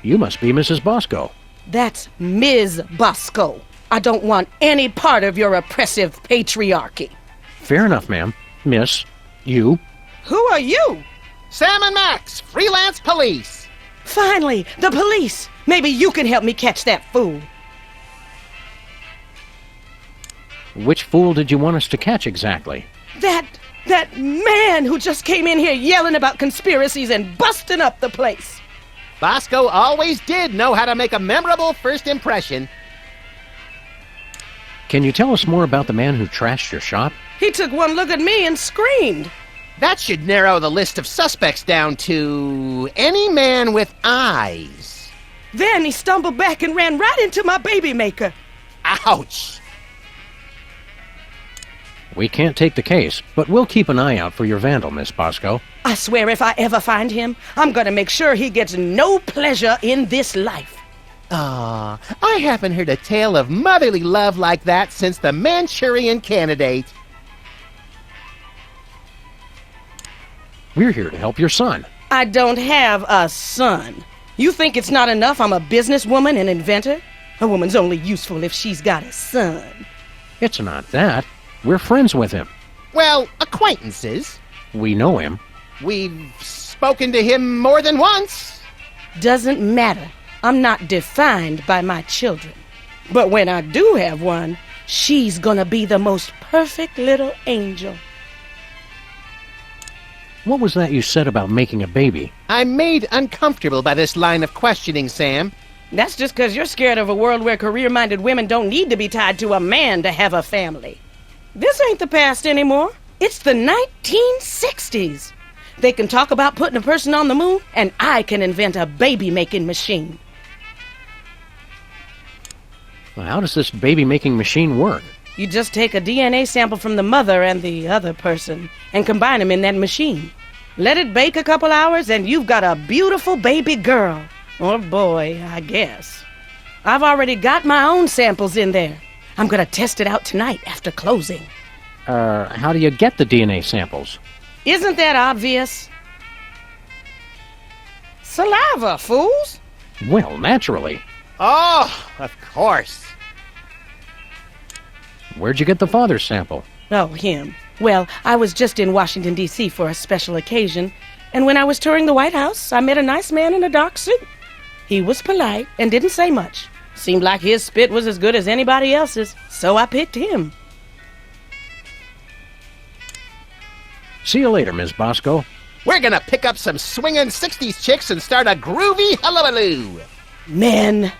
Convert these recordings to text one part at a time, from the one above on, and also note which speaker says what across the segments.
Speaker 1: You must be Mrs. Bosco.
Speaker 2: That's Ms. Bosco. I don't want any part of your oppressive patriarchy.
Speaker 1: Fair enough, ma'am. Miss, you.
Speaker 2: Who are you?
Speaker 3: Sam and Max, freelance police.
Speaker 2: Finally, the police. Maybe you can help me catch that fool.
Speaker 1: Which fool did you want us to catch exactly?
Speaker 2: That man who just came in here yelling about conspiracies and busting up the place.
Speaker 3: Bosco always did know how to make a memorable first impression.
Speaker 1: Can you tell us more about the man who trashed your shop?
Speaker 2: He took one look at me and screamed.
Speaker 3: That should narrow the list of suspects down to any man with eyes.
Speaker 2: Then he stumbled back and ran right into my baby maker.
Speaker 3: Ouch!
Speaker 1: We can't take the case, but we'll keep an eye out for your vandal, Miss Bosco.
Speaker 2: I swear if I ever find him, I'm gonna make sure he gets no pleasure in this life.
Speaker 3: Ah, I haven't heard a tale of motherly love like that since the Manchurian Candidate.
Speaker 1: We're here to help your son.
Speaker 2: I don't have a son. You think it's not enough I'm a businesswoman and inventor? A woman's only useful if she's got a son.
Speaker 1: It's not that. We're friends with him.
Speaker 3: Well, acquaintances.
Speaker 1: We know him.
Speaker 3: We've spoken to him more than once.
Speaker 2: Doesn't matter. I'm not defined by my children. But when I do have one, she's gonna be the most perfect little angel.
Speaker 1: What was that you said about making a baby?
Speaker 3: I'm made uncomfortable by this line of questioning, Sam.
Speaker 2: That's just because you're scared of a world where career-minded women don't need to be tied to a man to have a family. This ain't the past anymore. It's the 1960s. They can talk about putting a person on the moon, and I can invent a baby-making machine.
Speaker 1: Well, how does this baby-making machine work?
Speaker 2: You just take a DNA sample from the mother and the other person and combine them in that machine. Let it bake a couple hours, and you've got a beautiful baby girl. Or boy, I guess. I've already got my own samples in there. I'm gonna test it out tonight after closing.
Speaker 1: How do you get the DNA samples?
Speaker 2: Isn't that obvious? Saliva, fools!
Speaker 1: Well, naturally.
Speaker 3: Oh, of course.
Speaker 1: Where'd you get the father's sample?
Speaker 2: Oh, him. Well, I was just in Washington, D.C. for a special occasion, and when I was touring the White House, I met a nice man in a dark suit. He was polite and didn't say much. Seemed like his spit was as good as anybody else's, so I picked him.
Speaker 1: See you later, Miss Bosco.
Speaker 3: We're gonna pick up some swingin' 60s chicks and start a groovy hullabaloo.
Speaker 2: Men.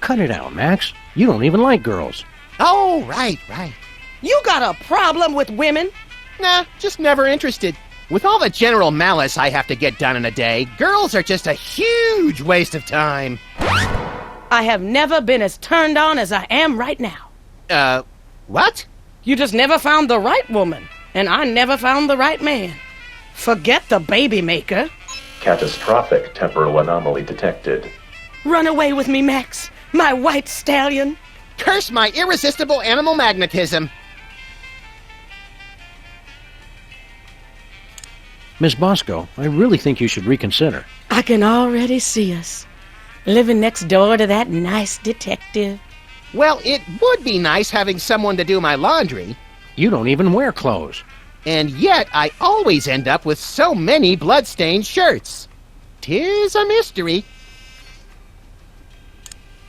Speaker 1: Cut it out, Max. You don't even like girls.
Speaker 3: Oh, right.
Speaker 2: You got a problem with women?
Speaker 3: Nah, just never interested. With all the general malice I have to get done in a day, girls are just a huge waste of time.
Speaker 2: I have never been as turned on as I am right now.
Speaker 3: What?
Speaker 2: You just never found the right woman, and I never found the right man. Forget the baby maker.
Speaker 4: Catastrophic temporal anomaly detected.
Speaker 2: Run away with me, Max, my white stallion.
Speaker 3: Curse my irresistible animal magnetism.
Speaker 1: Miss Bosco, I really think you should reconsider.
Speaker 2: I can already see us. Living next door to that nice detective.
Speaker 3: Well, it would be nice having someone to do my laundry.
Speaker 1: You don't even wear clothes.
Speaker 3: And yet I always end up with so many blood-stained shirts. 'Tis a mystery.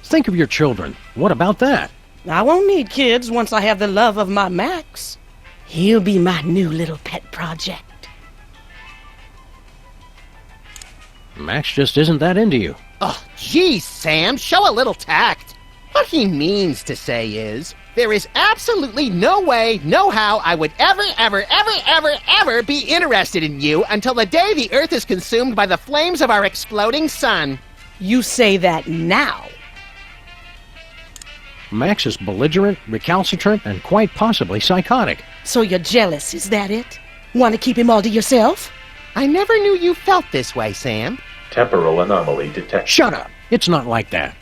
Speaker 1: Think of your children. What about that?
Speaker 2: I won't need kids once I have the love of my Max. He'll be my new little pet project.
Speaker 1: Max just isn't that into you.
Speaker 3: Oh, geez, Sam, show a little tact. What he means to say is, there is absolutely no way, no how I would ever be interested in you until the day the Earth is consumed by the flames of our exploding sun.
Speaker 2: You say that now.
Speaker 1: Max is belligerent, recalcitrant, and quite possibly psychotic.
Speaker 2: So you're jealous, is that it? Want to keep him all to yourself?
Speaker 3: I never knew you felt this way, Sam.
Speaker 4: Temporal anomaly detected.
Speaker 1: Shut up! It's not like that.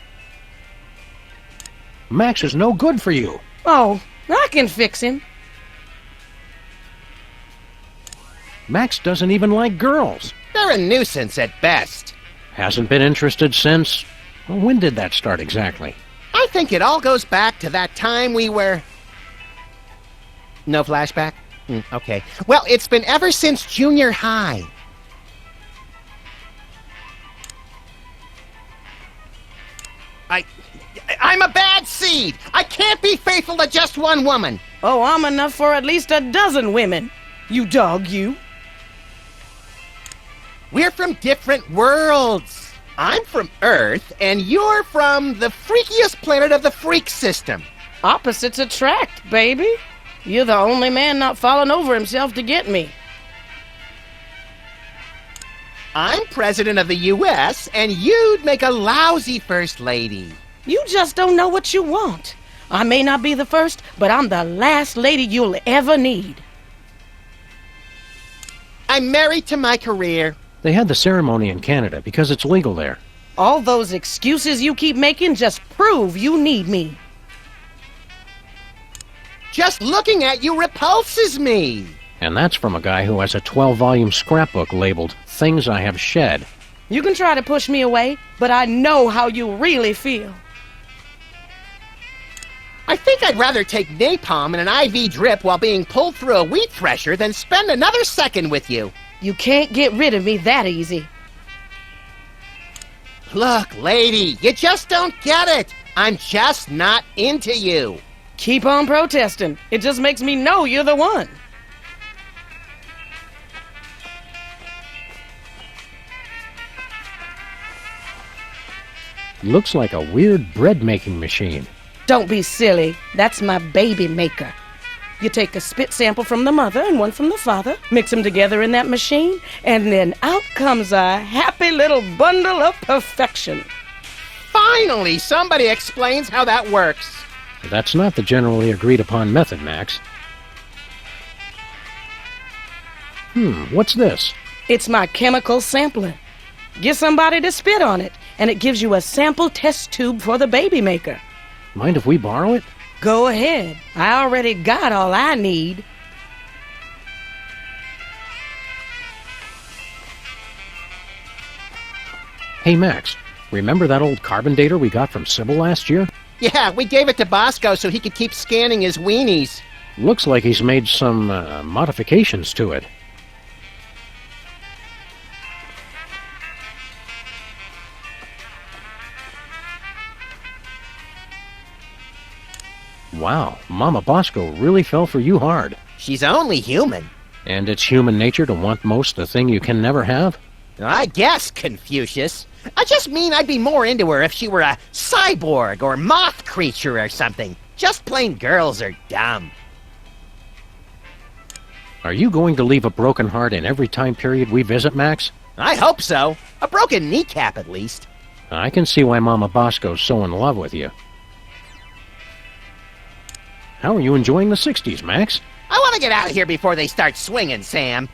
Speaker 1: Max is no good for you.
Speaker 2: Oh, I can fix him.
Speaker 1: Max doesn't even like girls.
Speaker 3: They're a nuisance at best.
Speaker 1: Hasn't been interested since... Well, when did that start exactly?
Speaker 3: I think it all goes back to that time we were... No flashback? Okay. Well, it's been ever since junior high. I'm a bad seed! I can't be faithful to just one woman!
Speaker 2: Oh, I'm enough for at least a dozen women. You dog, you.
Speaker 3: We're from different worlds. I'm from Earth, and you're from the freakiest planet of the freak system.
Speaker 2: Opposites attract, baby. You're the only man not falling over himself to get me.
Speaker 3: I'm president of the U.S., and you'd make a lousy first lady.
Speaker 2: You just don't know what you want. I may not be the first, but I'm the last lady you'll ever need.
Speaker 3: I'm married to my career.
Speaker 1: They had the ceremony in Canada because it's legal there.
Speaker 2: All those excuses you keep making just prove you need me.
Speaker 3: Just looking at you repulses me.
Speaker 1: And that's from a guy who has a 12-volume scrapbook labeled Things I Have Shed.
Speaker 2: You can try to push me away, but I know how you really feel.
Speaker 3: I think I'd rather take napalm and an IV drip while being pulled through a wheat thresher than spend another second with you.
Speaker 2: You can't get rid of me that easy.
Speaker 3: Look, lady, you just don't get it. I'm just not into you.
Speaker 2: Keep on protesting. It just makes me know you're the one.
Speaker 1: Looks like a weird bread-making machine.
Speaker 2: Don't be silly. That's my baby maker. You take a spit sample from the mother and one from the father, mix them together in that machine, and then out comes a happy little bundle of perfection.
Speaker 3: Finally, somebody explains how that works.
Speaker 1: That's not the generally agreed-upon method, Max. What's this?
Speaker 2: It's my chemical sampler. Get somebody to spit on it, and it gives you a sample test tube for the baby maker.
Speaker 1: Mind if we borrow it?
Speaker 2: Go ahead. I already got all I need.
Speaker 1: Hey, Max, remember that old carbon dater we got from Sybil last year?
Speaker 3: Yeah, we gave it to Bosco so he could keep scanning his weenies.
Speaker 1: Looks like he's made some, modifications to it. Wow, Mama Bosco really fell for you hard.
Speaker 3: She's only human.
Speaker 1: And it's human nature to want most the thing you can never have?
Speaker 3: I guess, Confucius. I just mean I'd be more into her if she were a cyborg or moth creature or something. Just plain girls are dumb.
Speaker 1: Are you going to leave a broken heart in every time period we visit, Max?
Speaker 3: I hope so. A broken kneecap, at least.
Speaker 1: I can see why Mama Bosco's so in love with you. How are you enjoying the 60s, Max?
Speaker 3: I want to get out of here before they start swinging, Sam.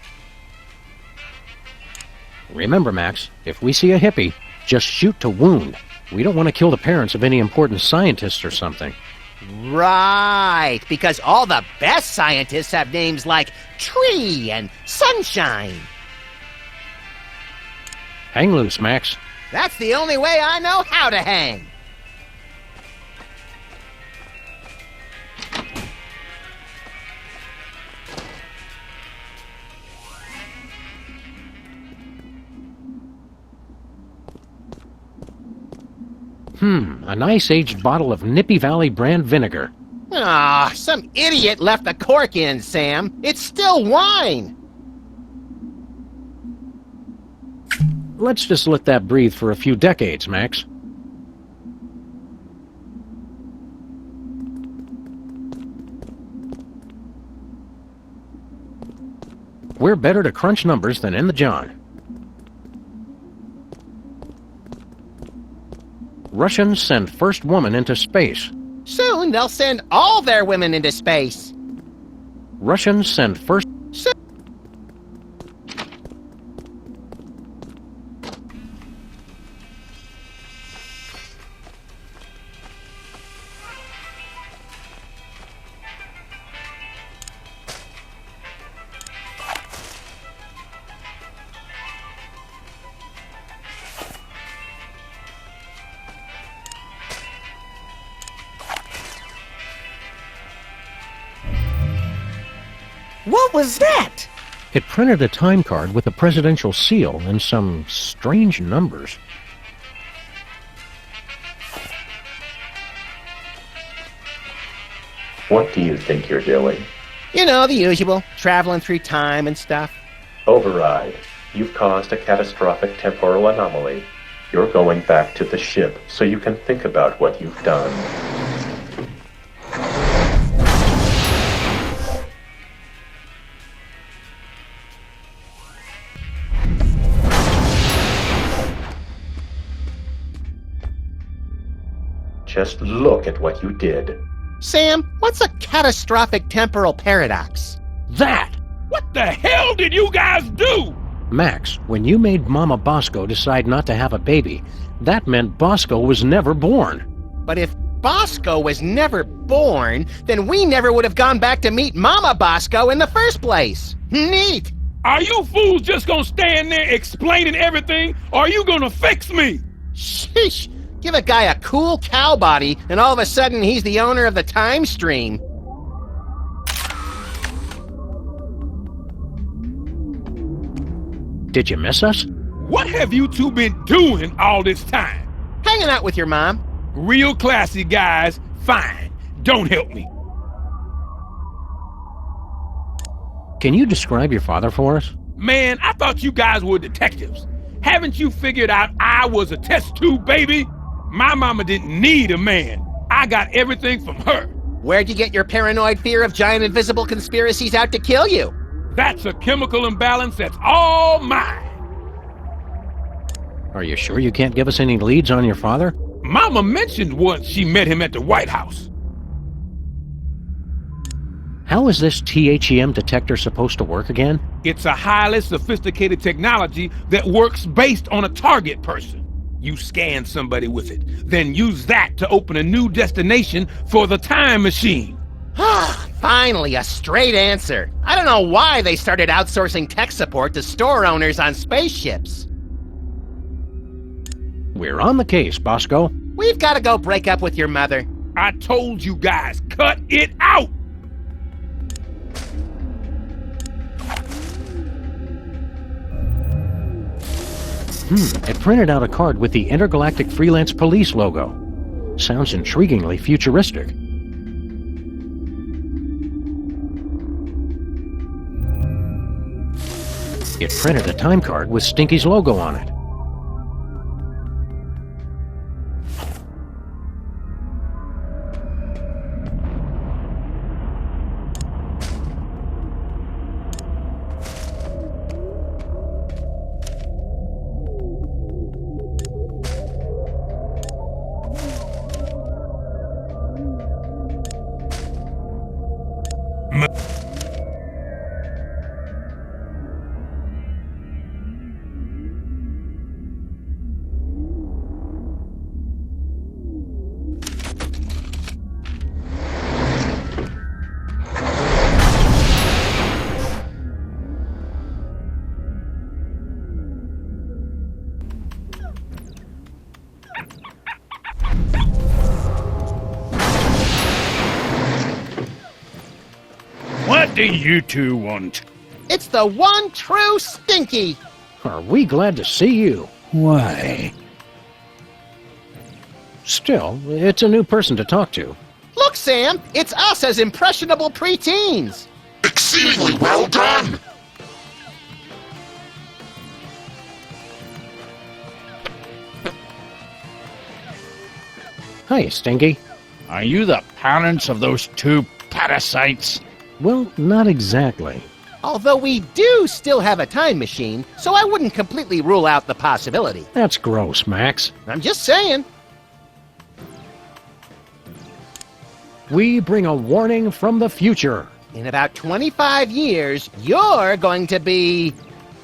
Speaker 1: Remember, Max, if we see a hippie, just shoot to wound. We don't want to kill the parents of any important scientists or something.
Speaker 3: Right, because all the best scientists have names like Tree and Sunshine.
Speaker 1: Hang loose, Max.
Speaker 3: That's the only way I know how to hang.
Speaker 1: A nice aged bottle of Nippy Valley brand vinegar.
Speaker 3: Ah, some idiot left the cork in, Sam. It's still wine.
Speaker 1: Let's just let that breathe for a few decades, Max. We're better to crunch numbers than in the John. Russians send first woman into space.
Speaker 3: Soon they'll send all their women into space.
Speaker 1: Russians send first...
Speaker 2: What was that?
Speaker 1: It printed a time card with a presidential seal and some strange numbers.
Speaker 4: What do you think you're doing?
Speaker 3: You know, the usual. Traveling through time and stuff.
Speaker 4: Override. You've caused a catastrophic temporal anomaly. You're going back to the ship so you can think about what you've done. Just look at what you did.
Speaker 3: Sam, what's a catastrophic temporal paradox?
Speaker 1: That!
Speaker 5: What the hell did you guys do?
Speaker 1: Max, when you made Mama Bosco decide not to have a baby, that meant Bosco was never born.
Speaker 3: But if Bosco was never born, then we never would have gone back to meet Mama Bosco in the first place. Neat!
Speaker 5: Are you fools just gonna stand there explaining everything, or are you gonna fix me?
Speaker 3: Sheesh! Give a guy a cool cow body, and all of a sudden he's the owner of the time stream.
Speaker 1: Did you miss us?
Speaker 5: What have you two been doing all this time?
Speaker 3: Hanging out with your mom.
Speaker 5: Real classy, guys. Fine. Don't help me.
Speaker 1: Can you describe your father for us?
Speaker 5: Man, I thought you guys were detectives. Haven't you figured out I was a S.2 baby? My mama didn't need a man. I got everything from her.
Speaker 3: Where'd you get your paranoid fear of giant invisible conspiracies out to kill you?
Speaker 5: That's a chemical imbalance that's all mine.
Speaker 1: Are you sure you can't give us any leads on your father?
Speaker 5: Mama mentioned once she met him at the White House.
Speaker 1: How is this THEM detector supposed to work again?
Speaker 5: It's a highly sophisticated technology that works based on a target person. You scan somebody with it, then use that to open a new destination for the time machine.
Speaker 3: Finally, a straight answer. I don't know why they started outsourcing tech support to store owners on spaceships.
Speaker 1: We're on the case, Bosco.
Speaker 3: We've got to go break up with your mother.
Speaker 5: I told you guys, cut it out!
Speaker 1: It printed out a card with the Intergalactic Freelance Police logo. Sounds intriguingly futuristic. It printed a time card with Stinky's logo on it.
Speaker 6: What do you two want?
Speaker 3: It's the one true Stinky.
Speaker 1: Are we glad to see you?
Speaker 6: Why?
Speaker 1: Still, it's a new person to talk to.
Speaker 3: Look, Sam, it's us as impressionable preteens.
Speaker 7: Exceedingly well done!
Speaker 1: Hi, Stinky.
Speaker 6: Are you the parents of those two parasites?
Speaker 1: Well, not exactly.
Speaker 3: Although we do still have a time machine, so I wouldn't completely rule out the possibility.
Speaker 1: That's gross, Max.
Speaker 3: I'm just saying.
Speaker 1: We bring a warning from the future.
Speaker 3: In about 25 years, you're going to be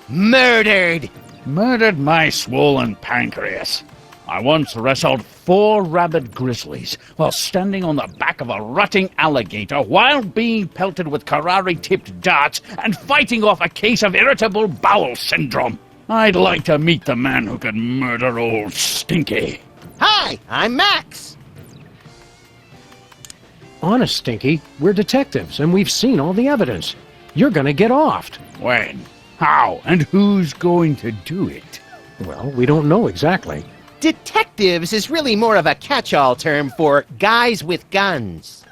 Speaker 3: murdered.
Speaker 6: Murdered my swollen pancreas. I once wrestled 4 rabid grizzlies while standing on the back of a rutting alligator while being pelted with Karari-tipped darts and fighting off a case of irritable bowel syndrome. I'd like to meet the man who could murder old Stinky.
Speaker 3: Hi, I'm Max.
Speaker 1: Honest, Stinky, we're detectives, and we've seen all the evidence. You're gonna get offed.
Speaker 6: When? How? And who's going to do it?
Speaker 1: Well, we don't know exactly.
Speaker 3: Detectives is really more of a catch-all term for guys with guns.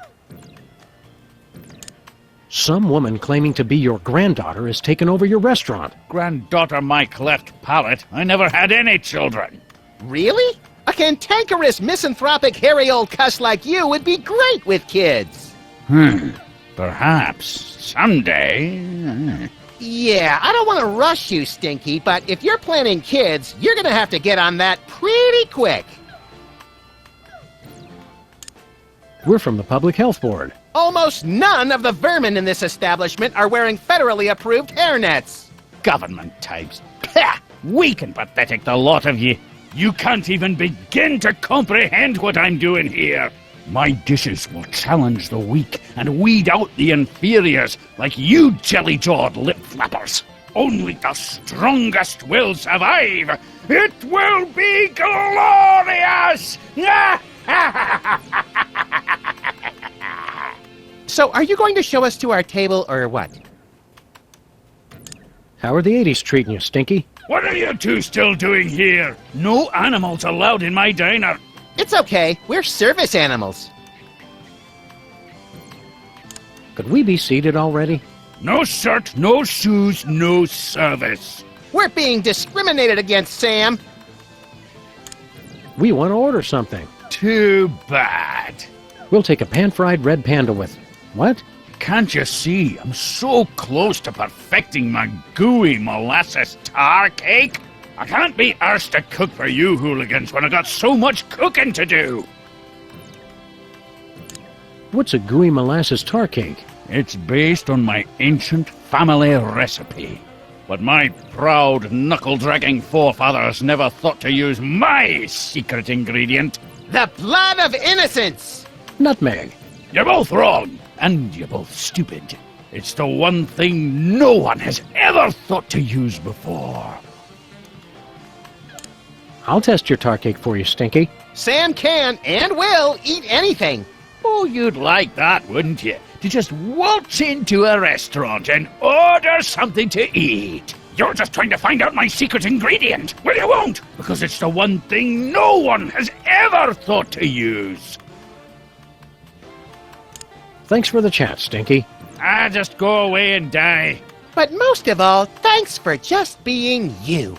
Speaker 1: Some woman claiming to be your granddaughter has taken over your restaurant.
Speaker 6: Granddaughter my cleft palate. I never had any children.
Speaker 3: Really? A cantankerous, misanthropic, hairy old cuss like you would be great with kids.
Speaker 6: Perhaps. Someday.
Speaker 3: Yeah, I don't want to rush you, Stinky, but if you're planning kids, you're gonna have to get on that pretty quick.
Speaker 1: We're from the Public Health Board.
Speaker 3: Almost none of the vermin in this establishment are wearing federally approved hairnets.
Speaker 6: Government types. Pah! Weak and pathetic, the lot of ye. You can't even begin to comprehend what I'm doing here. My dishes will challenge the weak and weed out the inferiors like you jelly-jawed lip-flappers. Only the strongest will survive. It will be glorious!
Speaker 3: So, are you going to show us to our table, or what?
Speaker 1: How are the 80s treating you, Stinky?
Speaker 6: What are you two still doing here? No animals allowed in my diner.
Speaker 3: It's okay. We're service animals.
Speaker 1: Could we be seated already?
Speaker 6: No shirt, no shoes, no service.
Speaker 3: We're being discriminated against, Sam.
Speaker 1: We want to order something.
Speaker 6: Too bad.
Speaker 1: We'll take a pan-fried red panda with... What?
Speaker 6: Can't you see? I'm so close to perfecting my gooey molasses tar cake. I can't be arsed to cook for you hooligans when I got so much cooking to do.
Speaker 1: What's a gooey molasses tar cake?
Speaker 6: It's based on my ancient family recipe. But my proud, knuckle-dragging forefathers never thought to use my secret ingredient.
Speaker 3: The blood of innocence!
Speaker 1: Nutmeg.
Speaker 6: You're both wrong, and you're both stupid. It's the one thing no one has ever thought to use before.
Speaker 1: I'll test your tar cake for you, Stinky.
Speaker 3: Sam can and will eat anything.
Speaker 6: Oh, you'd like that, wouldn't you? To just waltz into a restaurant and order something to eat. You're just trying to find out my secret ingredient. Well, you won't, because it's the one thing no one has ever thought to use.
Speaker 1: Thanks for the chat, Stinky.
Speaker 6: Just go away and die.
Speaker 3: But most of all, thanks for just being you.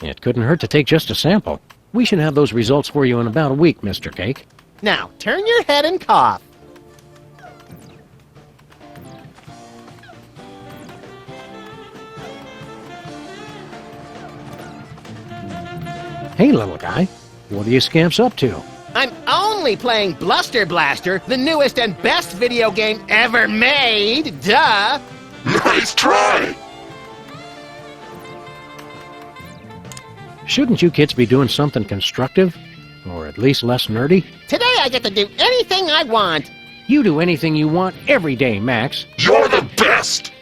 Speaker 1: It couldn't hurt to take just a sample. We should have those results for you in about a week, Mr. Cake.
Speaker 3: Now, turn your head and cough.
Speaker 1: Hey, little guy. What are you scamps up to?
Speaker 3: I'm only playing Bluster Blaster, the newest and best video game ever made. Duh!
Speaker 7: Nice try!
Speaker 1: Shouldn't you kids be doing something constructive? Or at least less nerdy?
Speaker 3: Today I get to do anything I want.
Speaker 1: You do anything you want every day, Max.
Speaker 7: You're the best!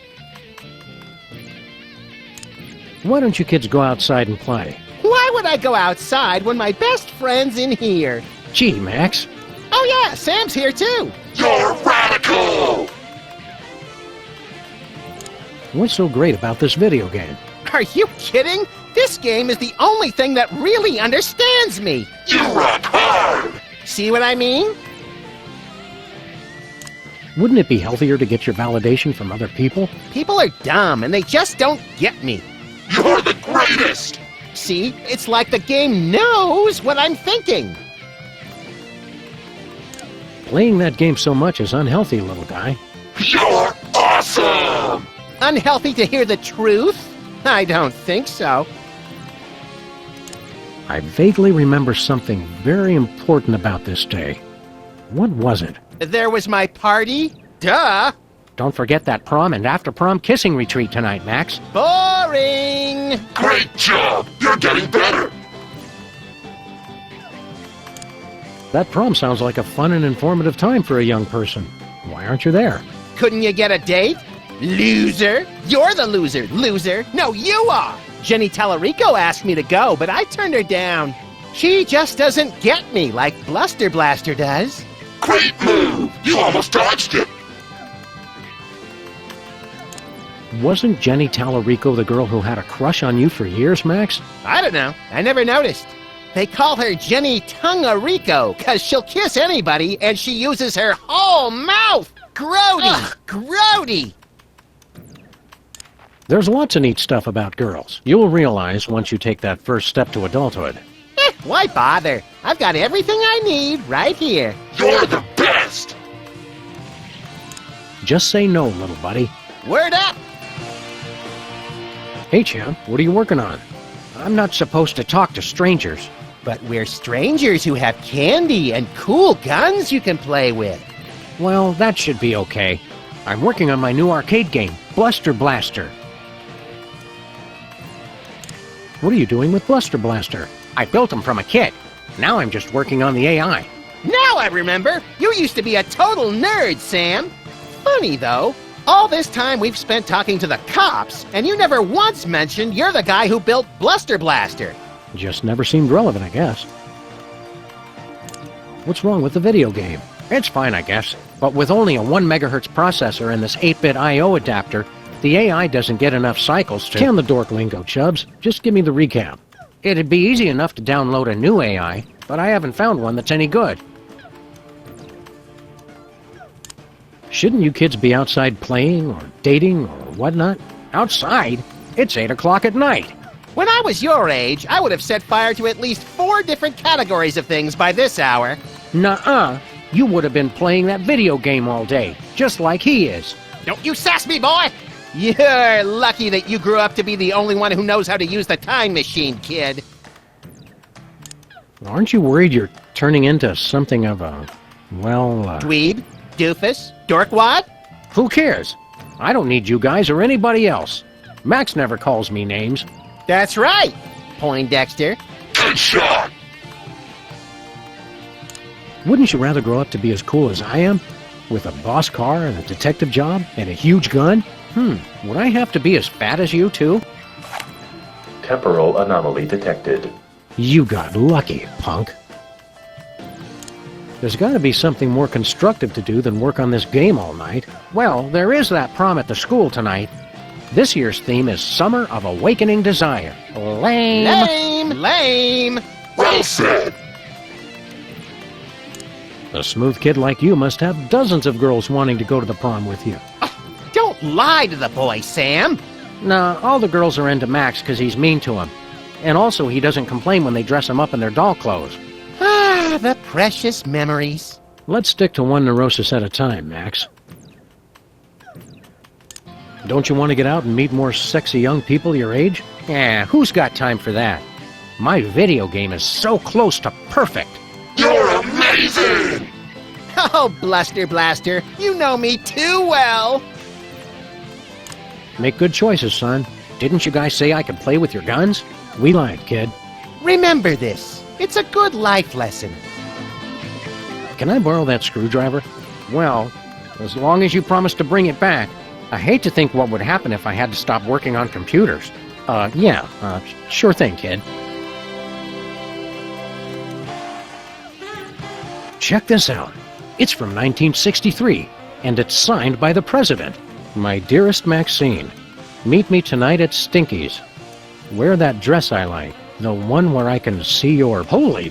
Speaker 1: Why don't you kids go outside and play?
Speaker 3: Why would I go outside when my best friend's in here?
Speaker 1: Gee, Max.
Speaker 3: Oh yeah, Sam's here too.
Speaker 7: You're radical!
Speaker 1: What's so great about this video game?
Speaker 3: Are you kidding? This game is the only thing that really understands me.
Speaker 7: You rock hard!
Speaker 3: See what I mean?
Speaker 1: Wouldn't it be healthier to get your validation from other people?
Speaker 3: People are dumb and they just don't get me.
Speaker 7: You're the greatest!
Speaker 3: See, it's like the game knows what I'm thinking.
Speaker 1: Playing that game so much is unhealthy, little guy.
Speaker 7: You're awesome!
Speaker 3: Unhealthy to hear the truth? I don't think so.
Speaker 1: I vaguely remember something very important about this day. What was it?
Speaker 3: There was my party? Duh!
Speaker 1: Don't forget that prom and after-prom kissing retreat tonight, Max.
Speaker 3: Boring!
Speaker 7: Great job! You're getting better!
Speaker 1: That prom sounds like a fun and informative time for a young person. Why aren't you there?
Speaker 3: Couldn't you get a date? Loser! You're the loser, loser! No, you are! Jenny Tallarico asked me to go, but I turned her down. She just doesn't get me like Bluster Blaster does.
Speaker 7: Great move! You almost dodged it!
Speaker 1: Wasn't Jenny Tallarico the girl who had a crush on you for years, Max?
Speaker 3: I don't know. I never noticed. They call her Jenny Tungarico because she'll kiss anybody and she uses her whole mouth. Grody! Ugh, grody!
Speaker 1: There's lots of neat stuff about girls. You'll realize once you take that first step to adulthood.
Speaker 3: Why bother? I've got everything I need right here.
Speaker 7: You're the best!
Speaker 1: Just say no, little buddy.
Speaker 3: Word up!
Speaker 1: Hey, champ, what are you working on? I'm not supposed to talk to strangers.
Speaker 3: But we're strangers who have candy and cool guns you can play with.
Speaker 1: Well, that should be okay. I'm working on my new arcade game, Bluster Blaster. What are you doing with Bluster Blaster? I built him from a kit. Now I'm just working on the AI.
Speaker 3: Now I remember! You used to be a total nerd, Sam! Funny, though. All this time we've spent talking to the cops, and you never once mentioned you're the guy who built Bluster Blaster.
Speaker 1: Just never seemed relevant, I guess. What's wrong with the video game? It's fine, I guess. But with only a 1 megahertz processor and this 8-bit I.O. adapter, the AI doesn't get enough cycles to... Can the dork lingo, Chubbs. Just give me the recap. It'd be easy enough to download a new AI, but I haven't found one that's any good. Shouldn't you kids be outside playing or dating or whatnot? Outside? It's 8 o'clock at night.
Speaker 3: When I was your age, I would have set fire to at least 4 different categories of things by this hour.
Speaker 1: Nuh-uh. You would have been playing that video game all day, just like he is.
Speaker 3: Don't you sass me, boy! You're lucky that you grew up to be the only one who knows how to use the time machine, kid.
Speaker 1: Aren't you worried you're turning into something of a,
Speaker 3: Dweeb? Doofus? Dorkwad?
Speaker 1: Who cares? I don't need you guys or anybody else. Max never calls me names.
Speaker 3: That's right, Poindexter.
Speaker 7: Good shot!
Speaker 1: Wouldn't you rather grow up to be as cool as I am? With a boss car and a detective job and a huge gun? Would I have to be as fat as you, too?
Speaker 4: Temporal anomaly detected.
Speaker 1: You got lucky, punk. There's got to be something more constructive to do than work on this game all night. Well, there is that prom at the school tonight. This year's theme is Summer of Awakening Desire. Lame.
Speaker 3: Lame! Lame!
Speaker 7: Well said!
Speaker 1: A smooth kid like you must have dozens of girls wanting to go to the prom with you.
Speaker 3: Don't lie to the boy, Sam!
Speaker 1: Nah, all the girls are into Max because he's mean to them. And also, he doesn't complain when they dress him up in their doll clothes.
Speaker 3: Ah, the precious memories.
Speaker 1: Let's stick to one neurosis at a time, Max. Don't you want to get out and meet more sexy young people your age? Yeah, who's got time for that? My video game is so close to perfect.
Speaker 7: You're amazing!
Speaker 3: Oh, Bluster Blaster, you know me too well!
Speaker 1: Make good choices, son. Didn't you guys say I could play with your guns? We lied, kid.
Speaker 3: Remember this. It's a good life lesson.
Speaker 1: Can I borrow that screwdriver? Well, as long as you promise to bring it back. I hate to think what would happen if I had to stop working on computers. Sure thing, kid. Check this out. It's from 1963, and it's signed by the president. My dearest Maxine, meet me tonight at Stinky's. Wear that dress I like, the one where I can see your... Holy,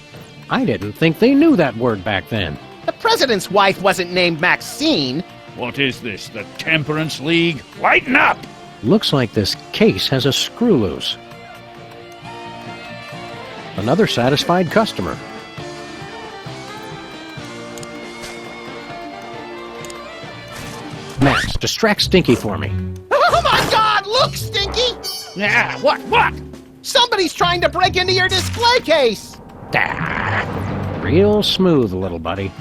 Speaker 1: I didn't think they knew that word back then.
Speaker 3: The president's wife wasn't named Maxine.
Speaker 6: What is this, the Temperance League? Lighten up!
Speaker 1: Looks like this case has a screw loose. Another satisfied customer. Max, distract Stinky for me.
Speaker 3: Oh my God! Look, Stinky!
Speaker 6: Yeah, what?
Speaker 3: Somebody's trying to break into your display case!
Speaker 1: Ah, real smooth, little buddy.